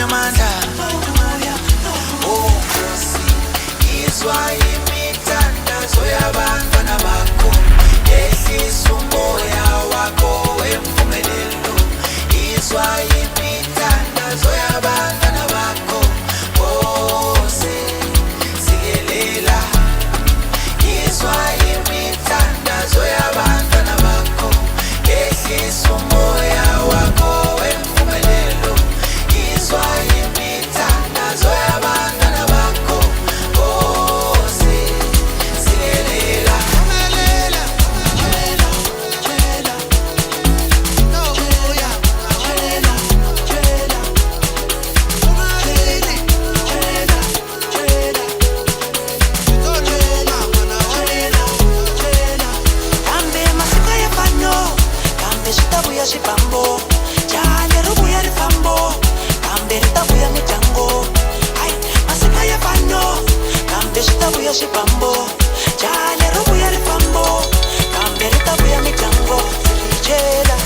amanda oh Nkosi izwa imithandazo yabantwana bakho yehlisa umoya wakho wempumelelo izwa imithandazo yabantwana bakho Nkosi sikelela izwa imithandazo yabantwana bakho yehlisa umoya wakho wempumelelo izwa imithandazo yabantwana bakho Nkosi sikelela phumelela tshela tshela no ya tshela tshela phumelela tshela tshela tshela mana tshela tshela kambe masika ya fano kambe sitavuya xipambo jale ri vuya ri fambo kambe ri ta vuya mitlango ai masika ya fano kambe sitavuya xipambo jale ri vuya ri fambo kambe ri ta vuya mitlango chela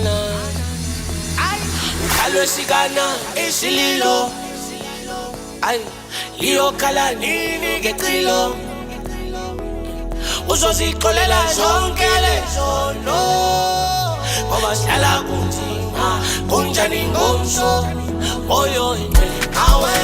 na ay ukalo sikana isililo ay liyokhala nini ngecilo uzozixolela zonke lezono ngoba sihlala kunzima kunjani ngomso moyo awe